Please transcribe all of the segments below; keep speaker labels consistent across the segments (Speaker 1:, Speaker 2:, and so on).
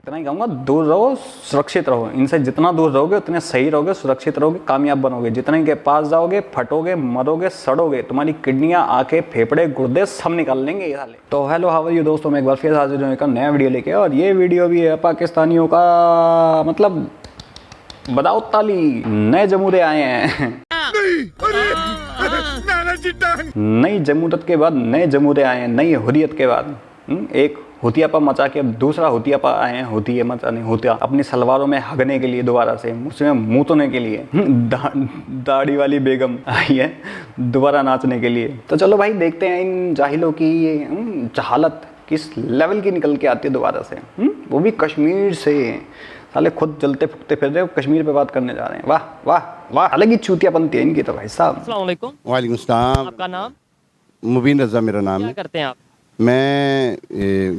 Speaker 1: इतना ही कहूँगा, दूर रहो, सुरक्षित रहो। इनसे जितना दूर रहोगे उतने सही रहोगे, सुरक्षित रहोगे, कामयाब बनोगे। जितने इनके पास जाओगे फटोगे, मरोगे, सड़ोगे, तुम्हारी किडनियाँ, आंखें, फेफड़े, गुर्दे सब निकाल लेंगे ये साले। तो हेलो, हाउ आर यू दोस्तों, मैं एक बार फिर हाजिर हूँ एक नया वीडियो लेके। और ये वीडियो भी है पाकिस्तानियों का, मतलब बताओ ताली, नए जमूरे आए हैं। नई जमूरत के बाद नए जमूरे आए हैं, नई हुर्रियत के बाद। एक हुतियापा मचा के अब दूसरा हुतियापा आए हैं। हुतिया मचा नहीं, हुतिया अपनी सलवारों में हगने के लिए दोबारा से, उसमें मूतने के लिए। दाढ़ी वाली बेगम आई है दोबारा नाचने के लिए। तो चलो भाई देखते हैं इन जाहिलों की ये जहालत किस लेवल की निकल के आती है दोबारा से। वो भी कश्मीर से। साले खुद जलते फुकते फिर रहे हो, कश्मीर पे बात करने जा रहे हैं। वाह वाह वाह, अलग ही चूतियापंती है इनकी तो भाई साहब।
Speaker 2: अस्सलाम वालेकुम।
Speaker 3: वालेकुम सलाम।
Speaker 2: आपका नाम?
Speaker 3: मुबीन रज़ा मेरा नाम
Speaker 2: क्या
Speaker 3: है।
Speaker 2: करते हैं आप?
Speaker 3: मैं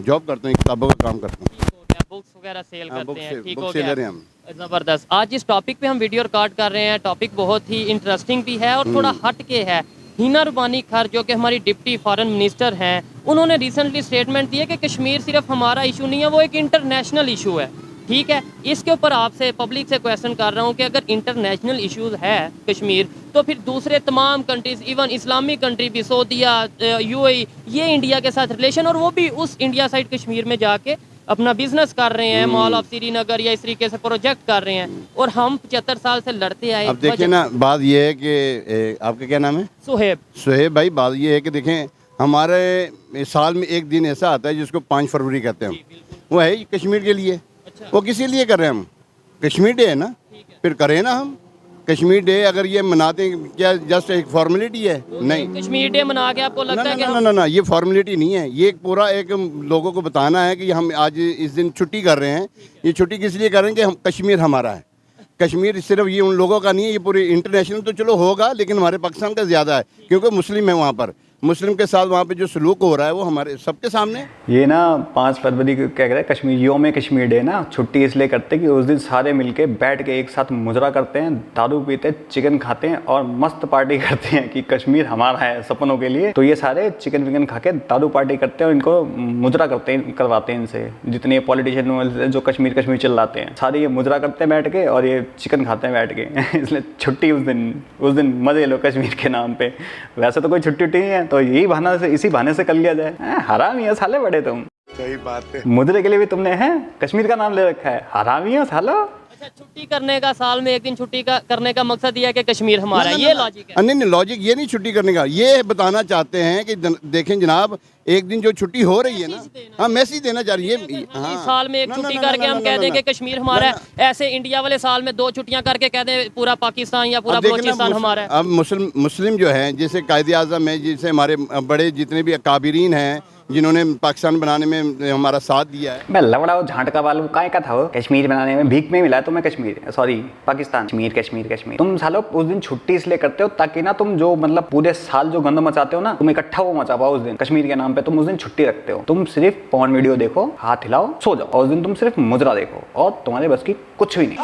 Speaker 3: जॉब करता हूँ, किताबों का काम करता हूँ।
Speaker 2: ठीक हो गया, बुक्स वगैरह सेल करते हैं, ठीक हो गया।
Speaker 3: हम
Speaker 2: ज़बरदस्त। आज इस टॉपिक पे हम वीडियो रिकॉर्ड कर रहे हैं। टॉपिक बहुत ही इंटरेस्टिंग भी है और थोड़ा हट के है। हिना रुबानी खर जो कि हमारी डिप्टी फॉरेन मिनिस्टर हैं, उन्होंने रिसेंटली स्टेटमेंट दिया कि कश्मीर सिर्फ हमारा इशू नहीं है, वो एक इंटरनेशनल इशू है। ठीक है, इसके ऊपर आपसे पब्लिक से क्वेश्चन कर रहा हूँ कि अगर इंटरनेशनल इश्यूज है कश्मीर, तो फिर दूसरे तमाम कंट्रीज, इवन इस्लामिक कंट्री भी, सऊदीया, यूएई, ये इंडिया के साथ रिलेशन, और वो भी उस इंडिया साइड कश्मीर में जाके अपना बिजनेस कर रहे हैं, मॉल ऑफ श्रीनगर या इस तरीके से प्रोजेक्ट कर रहे हैं, और हम 75 साल से लड़ते आए।
Speaker 3: अब देखिए ना, बात ये है कि आपका क्या नाम है? सुहेब भाई। बात ये है कि देखें, हमारे साल में एक दिन ऐसा आता है जिसको 5 फरवरी कहते हैं, वो है कश्मीर के लिए। वो किसी लिए कर रहे हैं हम? कश्मीर डे है ना, फिर करें ना हम कश्मीर डे। अगर ये मनाते हैं, क्या जस्ट एक फॉर्मेलिटी है? नहीं,
Speaker 2: कश्मीर डे मना के आपको लगता है कि
Speaker 3: ना, ये फॉर्मेलिटी नहीं है। ये पूरा एक लोगों को बताना है कि हम आज इस दिन छुट्टी कर रहे हैं। ये छुट्टी किस लिए कर रहे हैं कि हम कश्मीर हमारा है। कश्मीर सिर्फ ये उन लोगों का नहीं है, ये पूरी इंटरनेशनल तो चलो होगा, लेकिन हमारे पाकिस्तान का ज़्यादा है, क्योंकि मुस्लिम है वहाँ पर। मुस्लिम के साथ वहाँ पे जो सलूक हो रहा है वो हमारे सबके सामने। क्या
Speaker 1: ना 5 फरवरी को क्या कहते हैं, कश्मीर योम कश्मीर डे ना, छुट्टी इसलिए करते हैं कि उस दिन सारे मिलके बैठ के एक साथ मुजरा करते हैं, दारू पीते हैं, चिकन खाते हैं और मस्त पार्टी करते हैं कि कश्मीर हमारा है सपनों के लिए। तो ये सारे चिकन विकन खा के दारू पार्टी करते हैं और इनको मुजरा करवाते हैं इनसे। जितने पॉलिटिशियन जो कश्मीर चिल्लाते हैं, सारे ये मुजरा करते हैं बैठ के और ये चिकन खाते हैं बैठ के। इसलिए छुट्टी उस दिन मजे लो कश्मीर के नाम पे। वैसे तो कोई छुट्टी नहीं है, तो यही बहाना से, इसी बहाने से कर लिया जाए। हरामी है साले बड़े तुम।
Speaker 3: सही बात है।
Speaker 1: मुद्रे के लिए भी तुमने है कश्मीर का नाम ले रखा है। हरामी हो सालो।
Speaker 2: अच्छा, छुट्टी करने का, साल में एक दिन छुट्टी करने का मकसद ये है कि कश्मीर हमारा, ये लॉजिक है?
Speaker 3: नहीं, लॉजिक ये नहीं छुट्टी करने का। ये बताना चाहते हैं कि देखें जनाब, एक दिन जो छुट्टी हो रही है ना, हाँ, मैसेज देना चाह रही है।
Speaker 2: हाँ, साल में एक छुट्टी करके हम कह दें कि कश्मीर हमारा है, ऐसे इंडिया वाले साल में 2 छुट्टियां करके कह दें पूरा पाकिस्तान या पूरा बलूचिस्तान हमारा है।
Speaker 3: अब मुस्लिम जो है, जैसे कायदे आज़म है, जैसे हमारे बड़े जितने भी काबिरीन हैं, जिन्होंने पाकिस्तान बनाने में हमारा साथ दिया है।
Speaker 1: मैं लवड़ाओ झांटका वालों काय का था वो, कश्मीर बनाने में भीख में मिला तुम्हें कश्मीर, सॉरी पाकिस्तान। कश्मीर। तुम सालो उस दिन छुट्टी इसलिए करते हो ताकि ना तुम जो मतलब पूरे साल जो गंद मचाते हो ना, तुम इकट्ठा वो मचा पाओ उस दिन कश्मीर के नाम पे। तुम उस दिन छुट्टी रखते हो, तुम सिर्फ पॉर्न वीडियो देखो, हाथ हिलाओ, सो जाओ, और उस दिन तुम सिर्फ मुजरा देखो और तुम्हारे बस की कुछ भी नहीं।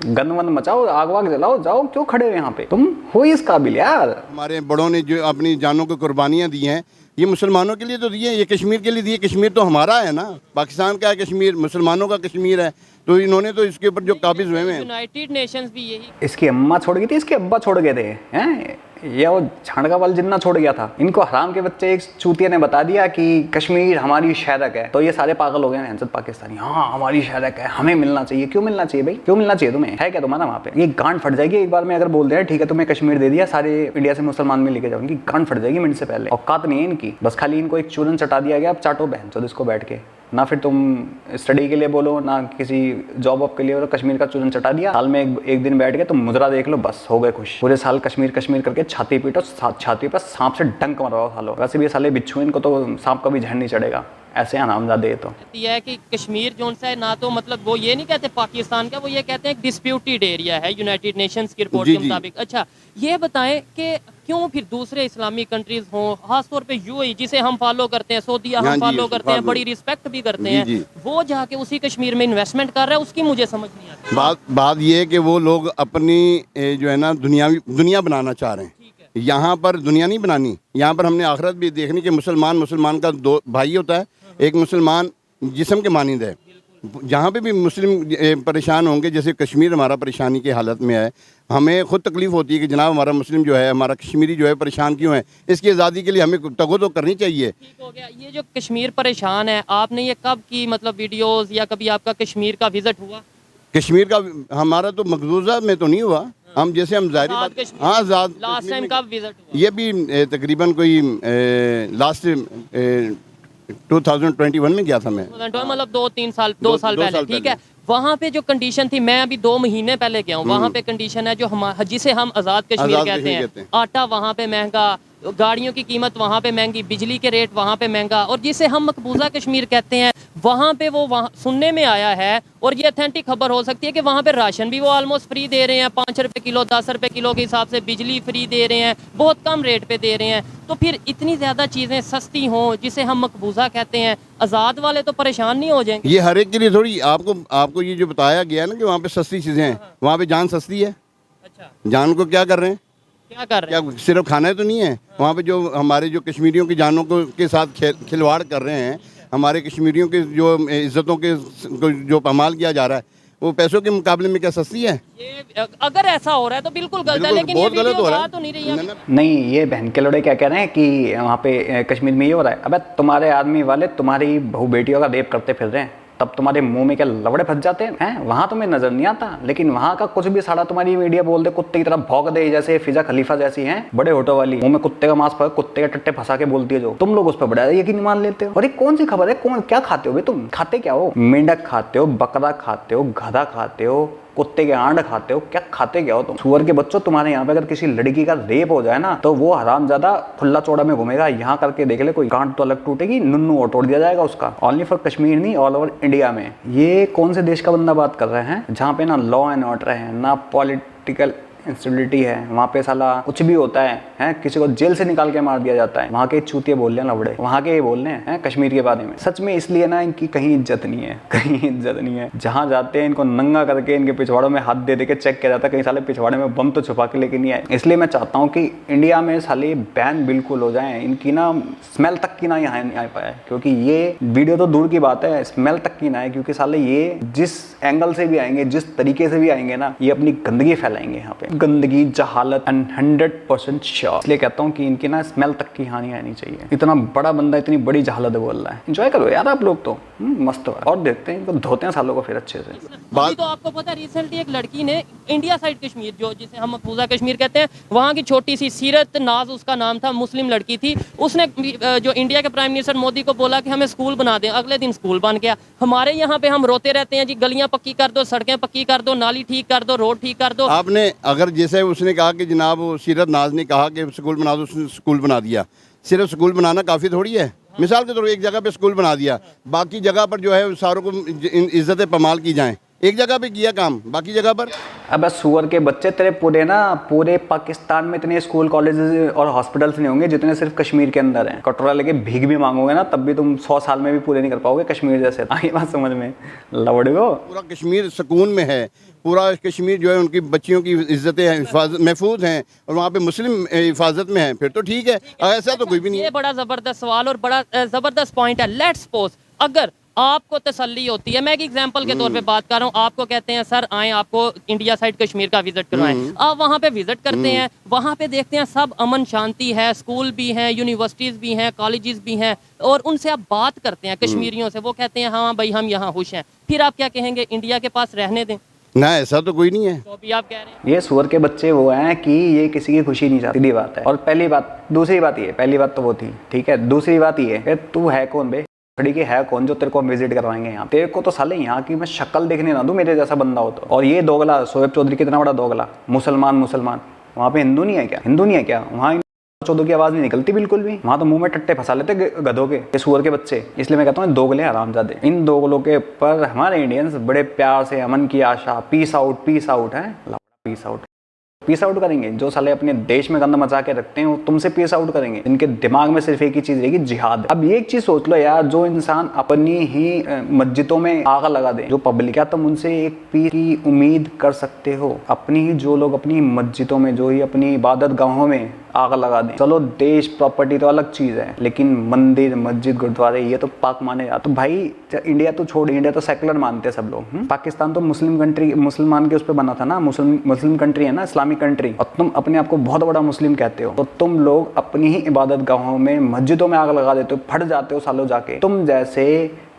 Speaker 1: गंद वंद मचाओ, आग वाग जलाओ, जाओ, क्यों खड़े हो यहाँ पे? तुम हो इस काबिल यार।
Speaker 3: हमारे बड़ों ने जो अपनी जानों को कुर्बानियाँ दी हैं, ये मुसलमानों के लिए तो दिए, ये कश्मीर के लिए दिए। कश्मीर तो हमारा है ना, पाकिस्तान का है कश्मीर, मुसलमानों का कश्मीर है। तो इन्होंने तो इसके ऊपर जो काबिज हुए हैं,
Speaker 2: यूनाइटेड नेशंस भी यही।
Speaker 1: इसकी अम्मा छोड़ गई थी, इसके अब्बा छोड़ गए थे, हैं? या वो झांडका वाल जिन्ना छोड़ गया था। इनको हराम के बच्चे एक चूतिया ने बता दिया कि कश्मीर हमारी शहरक है, तो ये सारे पागल हो गए हैं पाकिस्तानी। हाँ, हमारी शहरक है, हमें मिलना चाहिए। क्यों मिलना चाहिए भाई? क्यों मिलना चाहिए तुम्हें? है क्या तुम्हारा वहाँ पे? ये गांड फट जाएगी एक बार में अगर बोल दे ठीक है तुम्हें कश्मीर दे दिया, सारे इंडिया से मुसलमान में लेके जाओ, इनकी गांड फट जाएगी मिनट से पहले। औकात नहीं है इनकी, बस खाली इनको एक चूरन चटा दिया गया, अब चाटो बहन चो इसको बैठ के। ना फिर तुम स्टडी के लिए बोलो, ना किसी जॉब वॉब के लिए बोलो, कश्मीर का चूरन चटा दिया। साल में एक दिन बैठ के तुम मुजरा देख लो, बस हो गए खुश। पूरे साल कश्मीर करके छाती पीटो, छाती पर सांप से डंक मरवाओ सालो। वैसे भी ये साले बिच्छू, इनको तो सांप का भी जहर नहीं चढ़ेगा। ऐसे हरामजादे तो
Speaker 2: यह है कि कश्मीर जो है ना, तो मतलब वो ये नहीं कहते पाकिस्तान का, वो ये कहते हैं डिस्प्यूटेड एरिया है यूनाइटेड नेशंस की रिपोर्ट के मुताबिक। अच्छा, ये बताएं कि क्यों फिर दूसरे इस्लामिक कंट्रीज हों, खासतौर पे यूएई जिसे हम फॉलो करते हैं, सऊदीया हम फॉलो करते हैं, बड़ी रिस्पेक्ट भी करते हैं, वो जाके उसी कश्मीर में इन्वेस्टमेंट कर रहा है, उसकी मुझे समझ नहीं आती।
Speaker 3: बात ये है कि वो लोग अपनी जो है ना दुनिया बनाना चाह रहे हैं। यहाँ पर दुनिया नहीं बनानी, यहाँ पर हमने आखिरत भी देखनी कि मुसलमान का 2 भाई होता है, एक मुसलमान जिस्म के मानिंद है। जहाँ पे भी मुस्लिम परेशान होंगे, जैसे कश्मीर हमारा परेशानी की हालत में है, हमें ख़ुद तकलीफ़ होती है कि जनाब हमारा मुस्लिम जो है, हमारा कश्मीरी जो है परेशान क्यों है। इसकी आज़ादी के लिए हमें तगो तो करनी चाहिए।
Speaker 2: ठीक हो गया। ये जो कश्मीर परेशान है, आपने ये कब की मतलब वीडियोस या कभी आपका कश्मीर का विजिट हुआ?
Speaker 3: कश्मीर का हमारा तो मकबूजा में तो नहीं हुआ, हम जैसे हम ज़ाहिर बात, हाँ आज़ाद
Speaker 2: लास्ट टाइम कब विजिट हुआ?
Speaker 3: ये भी तकरीबन कोई लास्ट 2021 में गया था मैं,
Speaker 2: मतलब 2 साल पहले। ठीक है, वहाँ पे जो कंडीशन थी, मैं अभी 2 महीने पहले गया हूँ, वहाँ पे कंडीशन है जो हम जिसे हम आज़ाद कश्मीर कहते हैं। आटा वहाँ पे महंगा, गाड़ियों की कीमत वहाँ पे महंगी, बिजली के रेट वहाँ पे महंगा, और जिसे हम मकबूजा कश्मीर कहते हैं वहाँ पे वो वहाँ सुनने में आया है, और ये अथेंटिक खबर हो सकती है कि वहाँ पे राशन भी वो ऑलमोस्ट फ्री दे रहे हैं, 5 रुपये किलो 10 रुपये किलो के हिसाब से, बिजली फ्री दे रहे हैं, बहुत कम रेट पे दे रहे हैं। तो फिर इतनी ज़्यादा चीज़ें सस्ती हों जिसे हम मकबूजा कहते हैं, आज़ाद वाले तो परेशान नहीं हो जाएंगे?
Speaker 3: ये हर एक के लिए थोड़ी, आपको ये जो बताया गया है ना कि वहाँ पे सस्ती चीज़ें हैं, वहाँ पे जान सस्ती है।
Speaker 2: अच्छा,
Speaker 3: जान को क्या कर रहे हैं?
Speaker 2: क्या कर रहे हैं?
Speaker 3: क्या सिर्फ खाना तो नहीं है वहाँ पे, जो हमारे जो कश्मीरियों की जानों को के साथ खिलवाड़ कर रहे हैं, हमारे कश्मीरियों के जो इज्जतों के जो पमाल किया जा रहा है, वो पैसों के मुकाबले में क्या सस्ती है?
Speaker 2: ये अगर ऐसा हो रहा है तो बिल्कुल गलत है, लेकिन ये
Speaker 3: बहुत गलत
Speaker 2: वीडियो
Speaker 3: हो रहा
Speaker 2: आ
Speaker 3: है।
Speaker 2: तो नहीं रही है।
Speaker 1: नहीं, ये बहन के लोड़े क्या कह रहे हैं कि वहाँ पे कश्मीर में ये हो रहा है। अबे तुम्हारे आदमी वाले तुम्हारी बहू बेटियों का रेप करते फिर रहे हैं, तब तुम्हारे मुंह में क्या लवड़े फंस जाते हैं? वहाँ तुम्हें नजर नहीं आता, लेकिन वहाँ का कुछ भी साड़ा तुम्हारी मीडिया बोल दे, कुत्ते की तरह भौंक दे, जैसे फिजा खलीफा जैसी हैं बड़े होटो वाली, मुंह में कुत्ते का मांस पर कुत्ते के टट्टे फंसा के बोलती है, जो तुम लोग उस पर बड़ा यकीन मान लेते हो। और ये कौन सी खबर है? कौन क्या खाते हो भाई तुम? खाते क्या हो? मेंढक खाते हो, बकरा खाते हो, गधा खाते हो, कुत्ते के आंड खाते हो, क्या खाते क्या हो तुम? सुअर के बच्चों, तुम्हारे यहाँ पे अगर किसी लड़की का रेप हो जाए ना, तो वो हरामजादा खुला चौड़ा में घूमेगा। यहाँ करके देख ले, कोई गांठ तो अलग टूटेगी, नुन्नू और तोड़ दिया जाएगा उसका। ओनली फॉर कश्मीर नहीं, ऑल ओवर इंडिया में। ये कौन से देश का बंदा बात कर रहे हैं जहाँ पे ना लॉ एंड ऑर्डर है, ना पॉलिटिकल इंस्टेबिलिटी है, वहाँ पे साला कुछ भी होता है, किसी को जेल से निकाल के मार दिया जाता है। वहाँ के चूतिए बोल रहे हैं लवड़े, वहाँ के ये बोल रहे हैं कश्मीर के बारे में। सच में इसलिए ना इनकी कहीं इज्जत नहीं है, कहीं इज्जत नहीं है। जहाँ जाते हैं इनको नंगा करके इनके पिछवाड़ों में हाथ दे दे के चेक किया जाता है, कहीं साले पिछवाड़े में बम तो छुपा के लेके नहीं आए। इसलिए मैं चाहता हूँ कि इंडिया में साले बैन बिल्कुल हो जाए, इनकी ना स्मेल तक की ना यहाँ नहीं आ पाए, क्योंकि ये वीडियो तो दूर की बात है, स्मेल तक की ना है, क्योंकि साले ये जिस एंगल से भी आएंगे, जिस तरीके से भी आएंगे ना, ये अपनी गंदगी फैलाएंगे यहाँ पे, गंदगी हालत 100% श्योर। इसलिए कहता हूँ कि इनकी ना स्मेल तक की हानि आनी चाहिए। इतना बड़ा बंदा इतनी बड़ी जहालत बोल रहा है, एंजॉय करो यार आप लोग तो, मस्त है। और देखते हैं इनको धोते हैं सालों को फिर अच्छे से।
Speaker 2: अभी तो आपको पता है, रिसेंटली एक लड़की ने इंडिया साइड कश्मीर, जो जिसे हम मकबूजा कश्मीर कहते हैं, वहाँ की छोटी सी सीरत नाज उसका नाम था, मुस्लिम लड़की थी। उसने जो इंडिया के प्राइम मिनिस्टर मोदी को बोला कि हमें स्कूल बना दें, अगले दिन स्कूल बन गया। हमारे यहाँ पे हम रोते रहते हैं जी, गलियाँ पक्की कर दो, सड़कें पक्की कर दो, नाली ठीक कर दो, रोड ठीक कर दो।
Speaker 3: आपने अगर जैसे उसने कहा कि जनाब सीरत नाज ने कहा कि स्कूल बना दो, उसने स्कूल बना दिया। सिर्फ स्कूल बनाना काफ़ी थोड़ी है। मिसाल के तौर पर एक जगह पे स्कूल बना दिया, बाकी जगह पर जो है सारों को इज्जत पमाल की जाए। एक जगह पे किया काम, बाकी जगह पर
Speaker 1: अब सुअर के बच्चे तेरे पूरे पाकिस्तान में इतने स्कूल कॉलेजेस और हॉस्पिटल्स नहीं होंगे जितने सिर्फ कश्मीर के अंदर हैं। कटोरा लेके भीख भी मांगोगे ना, तब भी तुम 100 साल में भी पूरे नहीं कर पाओगे कश्मीर जैसे। आई बात समझ में? लवड़ो, पूरा
Speaker 3: कश्मीर सुकून में है, पूरा कश्मीर जो है उनकी बच्चियों की इज्जतें महफूज हैं, और वहाँ पे मुस्लिम हिफाजत में है, फिर तो ठीक है। ऐसा तो कोई भी नहीं है।
Speaker 2: ये बड़ा ज़बरदस्त सवाल और बड़ा ज़बरदस्त पॉइंट है। लेट्स सपोज अगर आपको तसल्ली होती है, मैं एक एग्जांपल के तौर पे बात कर रहा हूँ, आपको कहते हैं सर आएँ आपको इंडिया साइड कश्मीर का विजिट करवाएं, आप वहाँ पे विजिट करते हैं, वहाँ पे देखते हैं सब अमन शांति है, स्कूल भी हैं, यूनिवर्सिटीज़ भी हैं, कॉलेजेस भी हैं, और उनसे आप बात करते हैं कश्मीरियों से, वो कहते हैं हाँ भाई हम यहाँ खुश हैं, फिर आप क्या कहेंगे? इंडिया के पास रहने दें?
Speaker 3: ना, ऐसा तो कोई नहीं है।
Speaker 2: तो अभी आप कह रहे हैं
Speaker 1: ये सुअर के बच्चे वो हैं कि ये किसी की खुशी नहीं चाहती, सीधी बात है। और पहली बात, दूसरी बात ये, पहली बात तो वो थी, ठीक है, दूसरी बात ये है, तू है कौन बे? खड़ी के है कौन जो तेरे को विजिट करवाएंगे यहाँ? तेरे को तो साले यहाँ की मैं शक्ल देखने ना दूं, मेरे जैसा बंदा हो तो। और ये दोगला शोएब चौधरी कितना बड़ा दोगला, मुसलमान वहाँ पे हिंदू नहीं है क्या? हिंदू नहीं है क्या वहाँ? चौधरी की आवाज नहीं निकलती बिल्कुल भी। वहाँ तो मुंह में टट्टे फंसा लेते गधों के, सुअर के बच्चे। इसलिए मैं कहता हूँ दोगले हरामजादे। इन दोगलों के ऊपर हमारे इंडियंस बड़े प्यार से अमन की आशा, पीस आउट है, पीस आउट करेंगे। जो साले अपने देश में गंद मचा के रखते हैं वो तुमसे पीस आउट करेंगे। इनके दिमाग में सिर्फ एक ही चीज रहेगी, जिहाद। अब ये एक चीज सोच लो यार, जो इंसान अपनी ही मस्जिदों में आग लगा दे, जो पब्लिक, क्या तुम उनसे एक पीर की उम्मीद कर सकते हो? अपनी ही जो लोग अपनी मस्जिदों में, जो ही अपनी इबादत गाहों में आग लगा दें। चलो देश प्रॉपर्टी तो अलग चीज़ है, लेकिन मंदिर मस्जिद गुरुद्वारे ये तो पाक माने जाते। तो भाई इंडिया तो छोड़, इंडिया तो सेकुलर मानते हैं सब लोग। पाकिस्तान तो मुस्लिम कंट्री, मुसलमान के उस पर बना था ना, मुस्लिम कंट्री है ना, इस्लामिक कंट्री, और तुम अपने आप को बहुत बड़ा मुस्लिम कहते हो। तो तुम लोग अपनी ही इबादत गाहों में मस्जिदों में आग लगा देते हो, फट जाते हो सालों जाके। तुम जैसे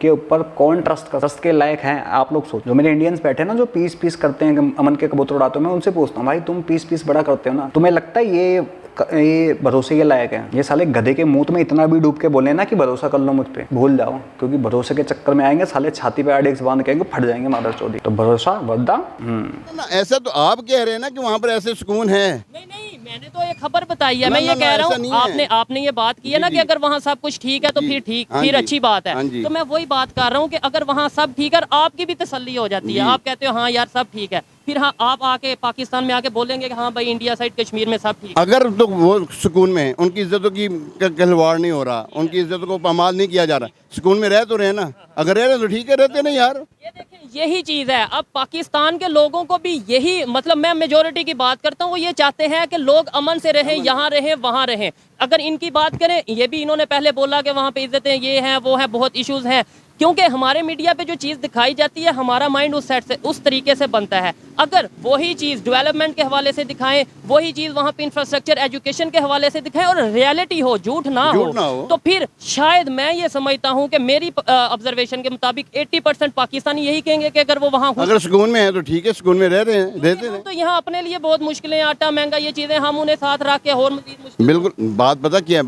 Speaker 1: के ऊपर कौन ट्रस्ट के लायक हैं आप लोग सोचो। जो मेरे इंडियंस बैठे ना, जो पीस करते हैं, अमन के कबूतर उड़ाते हो, मैं उनसे पूछता हूँ भाई तुम पीस बड़ा करते हो ना, तुम्हें लगता है ये भरोसे के लायक है? ये साले गधे के मुंह में इतना भी डूब के बोले ना कि भरोसा कर लो मुझ पे, भूल जाओ, क्योंकि भरोसे के चक्कर में आएंगे साले छाती पे आड़े बांध के फट जाएंगे मादर चौधरी। तो भरोसा वद्दा।
Speaker 3: ऐसा तो आप कह रहे हैं ना कि वहाँ पर ऐसे सुकून है।
Speaker 2: नहीं, मैंने तो एक खबर बताई है। मैं ये कह रहा हूँ, आपने ये बात की है ना कि अगर वहाँ सब कुछ ठीक है तो फिर ठीक, फिर अच्छी बात है। तो मैं वही बात कर रहा हूँ कि अगर वहाँ सब ठीक है, आपकी भी तसल्ली हो जाती है, आप कहते हो हाँ यार सब ठीक है, फिर हाँ आप आके पाकिस्तान में आके बोलेंगे कि हाँ भाई इंडिया साइड कश्मीर में सब ठीक।
Speaker 3: अगर तो वो सुकून में, उनकी इज्जतों की खिलवाड़ नहीं हो रहा, उनकी इज्जतों को पामाल नहीं किया जा रहा, सुकून में रह तो रहे ना। अगर रह रहे तो ठीक है, रहते नहीं यार।
Speaker 2: ये देखें, यही चीज़ है। अब पाकिस्तान के लोगों को भी यही, मतलब मैं मेजोरिटी की बात करता हूँ, वो ये चाहते हैं कि लोग अमन से रहें, यहाँ रहें वहाँ रहें। अगर इनकी बात करें, ये भी इन्होंने पहले बोला कि वहाँ पे इज्जतें ये हैं वो हैं, बहुत इश्यूज हैं, क्योंकि हमारे मीडिया पे जो चीज़ दिखाई जाती है, हमारा माइंड उस सेट से, उस तरीके से बनता है। अगर वही चीज़ डेवलपमेंट के हवाले से दिखाएं, वही चीज़ वहाँ पे इंफ्रास्ट्रक्चर एजुकेशन के हवाले से दिखाएं और रियलिटी हो, झूठ ना हो, तो फिर शायद मैं ये समझता हूँ कि मेरी ऑब्जर्वेशन के मुताबिक 80% पाकिस्तानी यही कहेंगे कि अगर वो वहाँ
Speaker 3: अगर सुकून में है तो ठीक है, सुकून में रह रहे हैं, रहते हैं।
Speaker 2: तो यहाँ अपने लिए बहुत मुश्किलें, आटा महंगा, ये चीज़ें हम उन्हें साथ रख के और मजीद मुश्किल।
Speaker 3: बिल्कुल, बात पता क्या,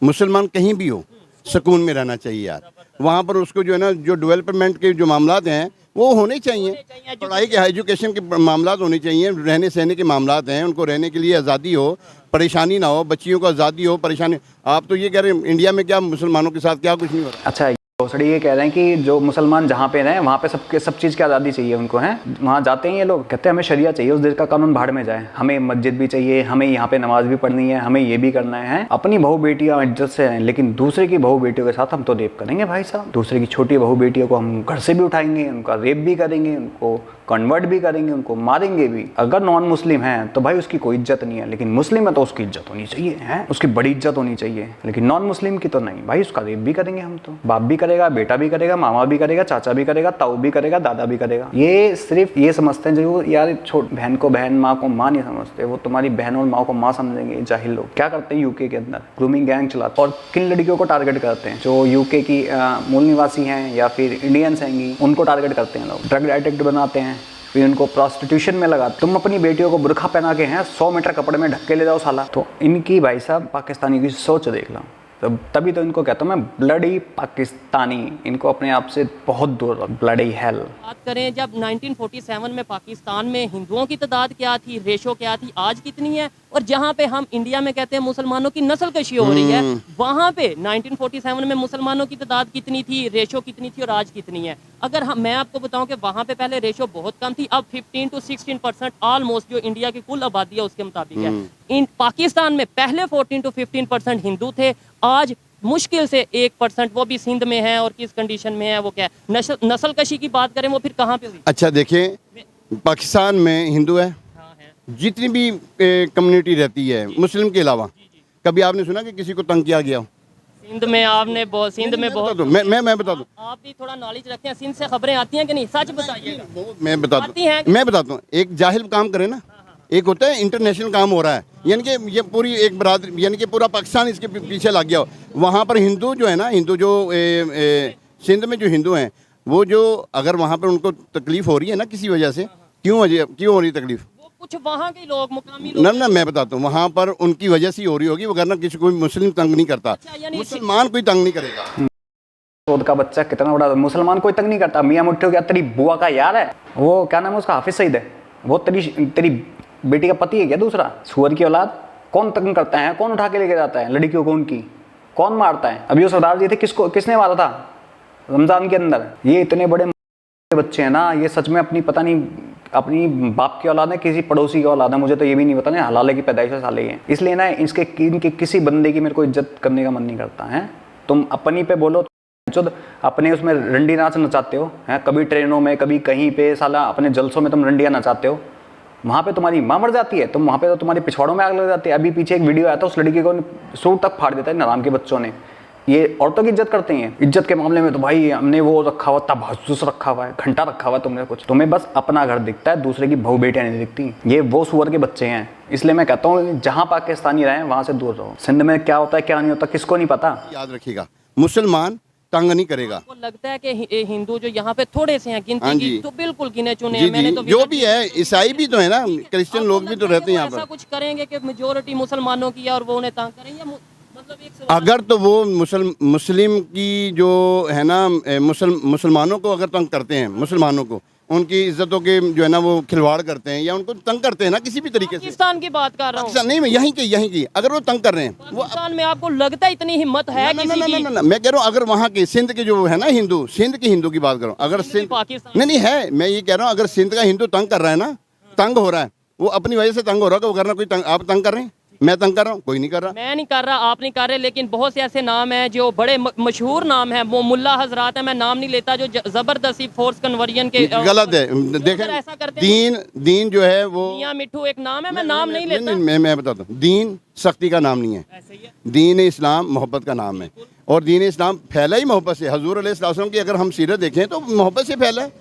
Speaker 3: मुसलमान कहीं भी हो सुकून में रहना चाहिए यार। वहाँ पर उसको जो है ना, जो डेवलपमेंट के जो मामलात हैं वो होने चाहिए, पढ़ाई के एजुकेशन के मामलात होने चाहिए, रहने सहने के मामलात हैं, उनको रहने के लिए आज़ादी हो, परेशानी ना हो, बच्चियों को आज़ादी हो, परेशानी। आप तो ये कह रहे हैं इंडिया में क्या मुसलमानों के साथ क्या कुछ नहीं हो रहा।
Speaker 1: अच्छा, भोसड़ी ये कह रहे हैं कि जो मुसलमान जहाँ पे रहें वहाँ पे सब चीज़ की आज़ादी चाहिए उनको, हैं। वहाँ जाते हैं ये लोग, कहते हैं हमें शरिया चाहिए, उस देश का कानून भाड़ में जाए, हमें मस्जिद भी चाहिए, हमें यहाँ पे नमाज भी पढ़नी है, हमें ये भी करना है। अपनी बहू बेटियाँ इज्जत से रहें, लेकिन दूसरे की बहू बेटियों के साथ हम तो रेप करेंगे भाई साहब। दूसरे की छोटी बहू बेटियों को हम घर से भी उठाएंगे, उनका रेप भी करेंगे, उनको कन्वर्ट भी करेंगे, उनको मारेंगे भी। अगर नॉन मुस्लिम है तो भाई उसकी कोई इज्जत नहीं है, लेकिन मुस्लिम है तो उसकी इज्जत होनी चाहिए, है, उसकी बड़ी इज्जत होनी चाहिए। लेकिन नॉन मुस्लिम की तो नहीं भाई, उसका रेप भी करेंगे हम तो। बाप भी करेगा, बेटा भी करेगा, मामा भी करेगा, चाचा भी करेगा, ताऊ भी करेगा, दादा भी करेगा। ये सिर्फ ये समझते हैं जो यार छोट बहन को बहन, माँ को माँ नहीं समझते, वो तुम्हारी बहन और माँ को माँ समझेंगे। जाहिल लोग क्या करते हैं यूके के अंदर, ग्रूमिंग गैंग चलाते और किन लड़कियों को टारगेट करते हैं, जो यूके की मूल निवासी हैं या फिर इंडियंस हैं, उनको टारगेट करते हैं लोग, ड्रग एडिक्ट बनाते हैं, फिर उनको प्रोस्टिट्यूशन में लगा। तुम अपनी बेटियों को बुरखा पहना के हैं 100 मीटर कपड़े में ढक के ले जाओ साला। तो इनकी भाई साहब पाकिस्तानी की सोच देख लो, तो तभी तो इनको कहता हूँ मैं ब्लडी पाकिस्तानी, इनको अपने आप से बहुत दूर, ब्लडी हेल।
Speaker 2: बात करें जब 1947 में पाकिस्तान में हिंदुओं की तादाद क्या थी, रेशो क्या थी, आज कितनी है, और जहाँ पे हम इंडिया में कहते हैं मुसलमानों की नस्ल कशी हो रही है, वहाँ पे 1947 में मुसलमानों की तादाद कितनी थी, रेशो कितनी थी और आज कितनी है। अगर मैं आपको बताऊं कि वहाँ पे पहले रेशो बहुत कम थी, अब 15 to 16% ऑलमोस्ट जो इंडिया की कुल आबादी है उसके मुताबिक है। इन पाकिस्तान में पहले 14 to 15% हिंदू थे, आज मुश्किल से 1%, वो भी सिंध में है, और किस कंडीशन में है वो क्या है। नस्ल कशी की बात करें वो फिर कहाँ पे हुई।
Speaker 3: अच्छा देखिए, पाकिस्तान में हिंदू है, जितनी भी कम्युनिटी रहती है मुस्लिम के अलावा, कभी आपने सुना कि किसी को तंग किया गया हो?
Speaker 2: सिंध में आपने बहुत, सिंध में बहुत,
Speaker 3: मैं बता दूं,
Speaker 2: आप भी थोड़ा नॉलेज रखते हैं, सिंध से खबरें आती हैं कि नहीं, सच बताइएगा।
Speaker 3: मैं बताता हूँ, एक जाहिल काम करे ना, एक होता है इंटरनेशनल काम हो रहा है, यानी कि ये पूरी एक बरादरी, यानी कि पूरा पाकिस्तान इसके पीछे लग गया हो। वहाँ पर हिंदू जो है ना, हिंदू जो सिंध में जो हिंदू हैं, वो जो अगर वहाँ पर उनको तकलीफ हो रही है ना किसी वजह से, क्यों हो रही तकलीफ,
Speaker 2: कुछ वहाँ के लोग, मुकामी लोग,
Speaker 3: ना मैं बताता हूँ, वहाँ पर उनकी वजह से हो रही होगी, वरना किसी कोई मुस्लिम तंग नहीं करता।
Speaker 2: अच्छा,
Speaker 3: मुसलमान कोई तंग नहीं करेगा।
Speaker 1: खुद का बच्चा कितना बड़ा, मुसलमान कोई तंग नहीं करता। मियाँ मुट्ठियों क्या तेरी बुआ का यार है, वो क्या नाम है उसका, हाफिज सईद है, वो तेरी बेटी का पति है क्या दूसरा, सुअर की औलाद। कौन तंग करता है, कौन उठा के लेके जाता है लड़कियों को, उनकी कौन मारता है। अभी वो सरदार जी थे, किसने मारा था रमजान के अंदर। ये इतने बड़े बच्चे हैं ना, ये सच में अपनी पता नहीं अपनी बाप की औलाद है, किसी पड़ोसी की औलाद है, मुझे तो ये भी नहीं पता, नहीं हलाले की पैदाइश है साले ये। इसलिए ना इनके किसी बंदे की मेरे को इज्जत करने का मन नहीं करता है। तुम अपनी पे बोलो तो अपने उसमें रंडी नाच नचाते हो हैं, कभी ट्रेनों में, कभी कहीं पे, साला अपने जलसों में तुम रंडियाँ नचाते हो, वहाँ पे तुम्हारी माँ मर जाती है, तुम वहाँ पे तो तुम्हारे पिछवाड़ों में आग लग जाती है। अभी पीछे एक वीडियो आया था, उस लड़की को सूर तक फाड़ देता है नाराम के बच्चों ने। ये औरतों की इज्जत करते हैं। इज्जत के मामले में तो भाई हमने वो रखा हुआ, तबहुस रखा हुआ है, घंटा रखा हुआ है तुमने कुछ। तुम्हें बस अपना घर दिखता है, दूसरे की बहू बेटियां नहीं दिखती। ये वो सुअर के बच्चे हैं। इसलिए मैं कहता हूँ जहाँ पाकिस्तानी रहें वहाँ से दूर रहो। सिंध में क्या होता है क्या नहीं होता किसको नहीं पता।
Speaker 3: याद रखिएगा, मुसलमान तंग नहीं करेगा।
Speaker 2: आपको लगता है कि हिंदू जो यहाँ पे थोड़े से हैं गिनती की, तो बिल्कुल गिने चुने
Speaker 3: जी,
Speaker 2: हैं। मैंने तो
Speaker 3: जो भी है, ईसाई भी तो है ना, क्रिश्चियन लोग भी तो रहते हैं यहाँ पर।
Speaker 2: ऐसा कुछ करेंगे कि मेजोरिटी मुसलमानों की है और वो उन्हें तंग करेंगे, मतलब एक
Speaker 3: अगर तो वो मुस्लिम की जो है ना, मुसलमानों को अगर तंग करते हैं, मुसलमानों को उनकी इज्जतों के जो है ना वो खिलवाड़ करते हैं या उनको तंग करते हैं ना किसी भी तरीके से।
Speaker 2: पाकिस्तान की बात कर रहा हूँ,
Speaker 3: नहीं मैं यहीं की अगर वो तंग कर रहे हैं, वो
Speaker 2: पाकिस्तान में आपको लगता है इतनी हिम्मत है किसी की?
Speaker 3: ना, मैं कह रहा हूँ अगर वहाँ के सिंध के जो है ना हिंदू, सिंध के हिंदू की बात करो, अगर सिंध
Speaker 2: पाकिस्तान
Speaker 3: नहीं है, मैं ये कह रहा हूँ अगर सिंध का हिंदू तंग कर रहा है ना, तंग हो रहा है, वो अपनी वजह से तंग हो रहा है, वरना कोई तंग, आप तंग कर रहे हैं, मैं तंग कर रहा हूँ, कोई नहीं कर रहा।
Speaker 2: मैं नहीं कर रहा, आप नहीं कर रहे, लेकिन बहुत से ऐसे नाम हैं जो बड़े मशहूर नाम हैं, वो मुल्ला हजरात हैं, मैं नाम नहीं लेता, जो जबरदस्ती फोर्स कन्वर्जन के
Speaker 3: गलत है। देखें दीन जो है वो
Speaker 2: मियां मिठू एक नाम है, मैं नाम नहीं लेता।
Speaker 3: मैं बताता हूँ, दीन सख्ती का नाम नहीं है, दीन इस्लाम मोहब्बत का नाम है। और दीन इस्लाम फैला ही मोहब्बत से। हजूर अलैहिस्सलाम वसल्लम की अगर हम सीरत देखें तो मोहब्बत से फैला है।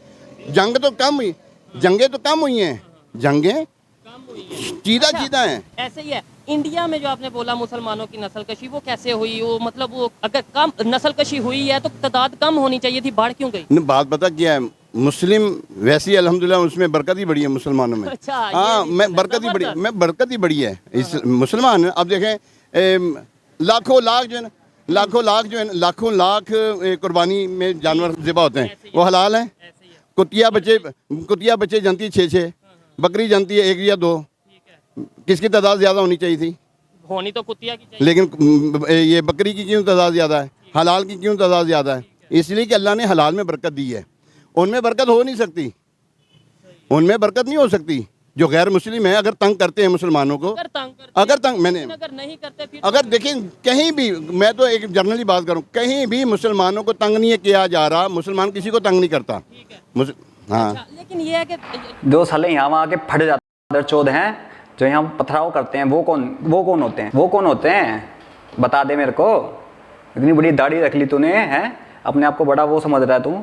Speaker 3: जंग तो कम हुई, जंगें तो कम हुई हैं, जंगें चीदा हैं।
Speaker 2: ऐसे ही है इंडिया में जो आपने बोला मुसलमानों की नस्ल कशी, वो कैसे हुई? वो मतलब वो अगर कम नस्ल कशी हुई है तो तादाद कम होनी चाहिए थी, बढ़ क्यों गई?
Speaker 3: बात पता क्या है, मुस्लिम वैसी अल्हम्दुलिल्लाह उसमें बरकत ही बड़ी है मुसलमानों में।
Speaker 2: अच्छा,
Speaker 3: हाँ, मैं बरकत ही बड़ी है इस मुसलमान। अब देखें लाखों लाख जो है ना, लाखों लाख कुर्बानी में जानवर ज़िबा होते हैं, वो हलाल हैं। कुतिया बच्चे जनती है 6-6, बकरी जनती है 1 या 2। किसकी तादाद ज़्यादा होनी चाहिए थी?
Speaker 2: होनी तो कुतिया की चाहिए।
Speaker 3: लेकिन ये बकरी की क्यों तादाद ज़्यादा है, हलाल की क्यों तादाद ज़्यादा है? इसलिए कि अल्लाह ने हलाल में बरकत दी है, उनमें बरकत हो नहीं सकती, उनमें बरकत नहीं हो सकती। जो गैर मुस्लिम है अगर तंग करते हैं मुसलमानों को,
Speaker 2: अगर नहीं करते फिर
Speaker 3: अगर देखें कहीं भी, मैं तो एक जनरली बात करूं, कहीं भी मुसलमानों को तंग नहीं किया जा रहा, मुसलमान किसी को तंग नहीं करता। हाँ,
Speaker 2: अच्छा, लेकिन ये है कि
Speaker 1: जो साले यहाँ वहाँ के फट जाते चौध हैं जो यहाँ पथराव करते हैं, वो कौन होते हैं? बता दे मेरे को। इतनी बड़ी दाढ़ी रख ली तूने है, अपने आप को बड़ा वो समझ रहा है तू,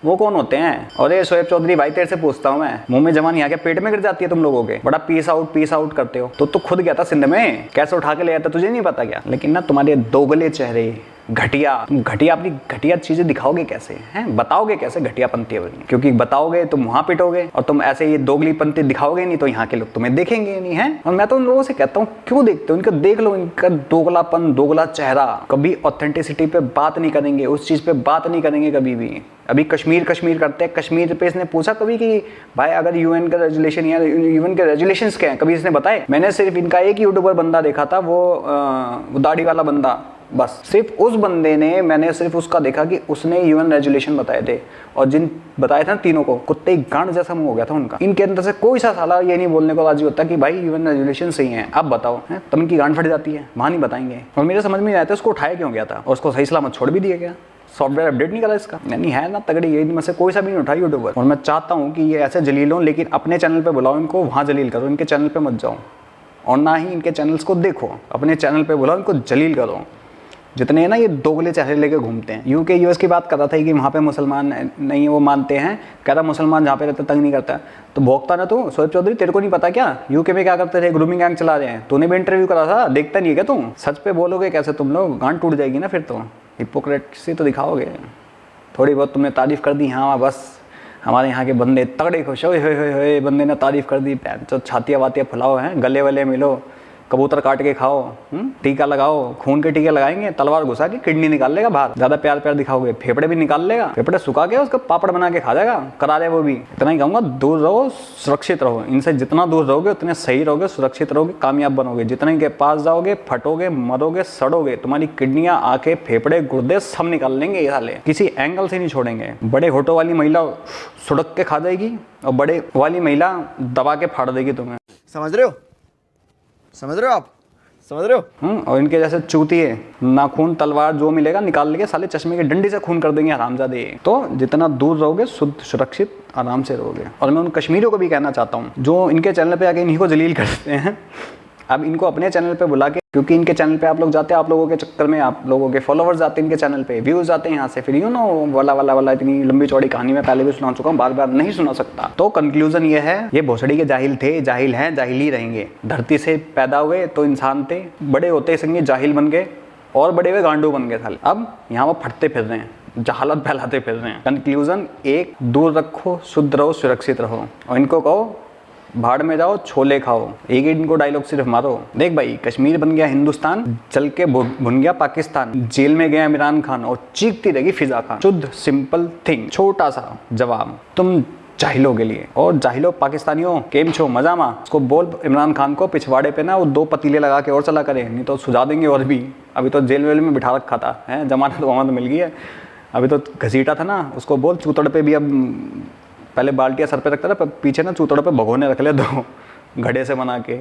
Speaker 1: वो कौन होते हैं? और ये शोएब चौधरी भाई तेरे से पूछता हूँ मैं, मुंह में जवान यहाँ के पेट में गिर जाती है तुम लोगों के, बड़ा पीस आउट करते हो। तो तू खुद गया था सिंध में, कैसे उठा के ले आता तुझे नहीं पता क्या? लेकिन ना तुम्हारे दोगले चेहरे, घटिया अपनी घटिया चीजें दिखाओगे कैसे हैं? बताओगे कैसे घटियापंती है? क्योंकि बताओगे तुम वहां पिटोगे, और तुम ऐसे ये दोगलीपंती दिखाओगे नहीं तो यहाँ के लोग तुम्हें देखेंगे नहीं है। और मैं तो उन लोगों से कहता हूँ क्यों देखते हो, इनको देख लो, इनका दोगलापन, दोगला चेहरा। कभी ऑथेंटिसिटी पे बात नहीं करेंगे, उस चीज पे बात नहीं करेंगे कभी भी। अभी कश्मीर करते हैं, कश्मीर पे इसने पूछा कभी कि भाई अगर यूएन का रेजुलेशन या यूएन के रेजुलेशंस क्या हैं, कभी इसने बताए? मैंने सिर्फ इनका एक यूट्यूबर बंदा देखा था, वो दाढ़ी वाला बंदा, बस सिर्फ उस बंदे ने, मैंने सिर्फ उसका देखा कि उसने यूएन रेजुलेशन बताए थे, और जिन बताए थे ना तीनों को, कुत्ते गांड जैसा मुंह हो गया था उनका। इनके अंदर से कोई सा साला ये नहीं बोलने को राजी होता कि भाई यूएन रेजुलेशन सही है, अब बताओ है, तब इनकी गांड फट जाती है, वहां नहीं बताएंगे। और मेरे समझ में नहीं आता उसको उठाया क्यों गया था, और उसको सही सलामत छोड़ भी दिया गया, सॉफ्टवेयर अपडेट नहीं करा इसका। यानी है ना तगड़ी, ये में से कोई सा भी नहीं उठा यूट्यूबर। और मैं चाहता हूँ कि ये ऐसे जलील हों, लेकिन अपने चैनल पे बुलाओ इनको, वहाँ जलील करो, इनके चैनल पे मत जाओ, और ना ही इनके चैनल्स को देखो, अपने चैनल पे बुलाओ, इनको जलील करो। जितने ना ये दोगले चेहरे लेके घूमते हैं। यूके यूएस की बात कर रहा था कि वहाँ पे मुसलमान नहीं, वो मानते हैं, कह रहा मुसलमान जहाँ पे रहते तंग नहीं करता। तो भोगता ना तू शोएब चौधरी, तेरे को नहीं पता क्या यूके में क्या करते थे? ग्रूमिंग गैंग चला रहे हैं, तूने भी इंटरव्यू करा था, देखता नहीं है क्या तू? सच पे बोलोगे कैसे तुम लोग? गांड टूट जाएगी ना फिर तो, हिपोक्रेसी तो दिखाओगे। थोड़ी बहुत तुमने तारीफ कर दी, हाँ बस हमारे यहाँ के बंदे तगड़े खुश हो, बंदे ने तारीफ कर दी, तो छातियाँ वातियाँ फुलाओ हैं, गले वले मिलो, कबूतर काट के खाओ, टीका लगाओ, खून के टीके लगाएंगे, तलवार घुसा के किडनी निकाल लेगा बाहर, ज्यादा प्यार दिखाओगे, फेफड़े भी निकाल लेगा, फेफड़े सुखा के उसका पापड़ बना के खा जाएगा, करारे वो भी। इतना ही कहूँगा, दूर रहो, सुरक्षित रहो इनसे, जितना दूर रहोगे उतने सही रहोगे, सुरक्षित रहोगे, कामयाब बनोगे। जितने के पास जाओगे फटोगे, मरोगे, सड़ोगे, तुम्हारी किडनियाँ, आंखें, फेफड़े, गुर्दे सब निकाल लेंगे ये साले, किसी एंगल से नहीं छोड़ेंगे। बड़े होठों वाली महिला सुड़क के खा जाएगी, और बड़े वाली महिला दबा के फाड़ देगी तुम्हें।
Speaker 4: समझ रहे हो आप? समझ रहे हो?
Speaker 1: और इनके जैसे चूतिए नाखून तलवार जो मिलेगा निकाल लेके साले चश्मे की डंडी से खून कर देंगे हरामजादे। तो जितना दूर रहोगे शुद्ध सुरक्षित आराम से रहोगे। और मैं उन कश्मीरियों को भी कहना चाहता हूँ जो इनके चैनल पे आके इन्हीं को जलील करते हैं, अब इनको अपने चैनल पे बुला के, क्योंकि इनके चैनल पे आप लोग जाते हैं, आप लोगों के चक्कर में आप लोगों के फॉलोवर्स आते हैं इनके चैनल पे, व्यूज आते हैं यहाँ से, फिर वाला इतनी लंबी चौड़ी कहानी मैं पहले भी सुना चुका हूँ, बार बार नहीं सुना सकता। तो कंक्लूजन ये है, ये भोसड़ी के जाहिल थे, जाहिल हैं, जाहिल ही रहेंगे। धरती से पैदा हुए तो इंसान थे, बड़े होते संगे जाहिल बन गए और बड़े हुए गांडू बन गए साले। अब यहाँ वो फटते फिर रहे हैं, जहालत फैलाते फिर रहे हैं। कंक्लूजन एक, दूर रखो, शुद्ध रहो, सुरक्षित रहो, और इनको कहो भाड़ में जाओ छोले खाओ। एक ही इनको डायलॉग सिर्फ मारो। देख भाई, कश्मीर बन गया हिंदुस्तान, चल के भुन गया पाकिस्तान, जेल में गया इमरान खान और चीखती रहेगी फिजा खान। शुद्ध सिंपल थिंग, छोटा सा जवाब तुम जाहिलों के लिए। और जाहिलों पाकिस्तानियों केम छो मजा मा, उसको बोल इमरान खान को पिछवाड़े पे ना वो 2 पतीले लगा के और चला करे, नहीं तो सुझा देंगे। और भी अभी तो जेल वेल में बिठा रखा था, है जमानत वमानत मिल गई है, अभी तो घसीटा था ना, उसको बोल चूतड़ पे भी अब पहले बाल्टियाँ सर पे रखता था, पीछे ना चूतड़ पे भगोने रख ले 2 घड़े से बना के,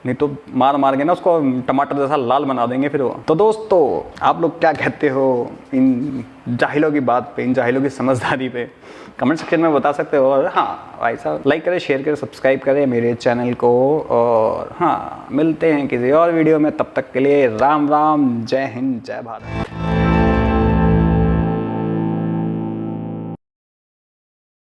Speaker 1: नहीं तो मार के ना उसको टमाटर जैसा लाल बना देंगे फिर वो। तो दोस्तों आप लोग क्या कहते हो इन जाहिलों की बात पे, इन जाहिलों की समझदारी पे? कमेंट सेक्शन में बता सकते हो। और हाँ भाई साहब, लाइक करें, शेयर करें, सब्सक्राइब करें मेरे चैनल को। और हाँ, मिलते हैं किसी और वीडियो में, तब तक के लिए राम राम, जय हिंद, जय भारत।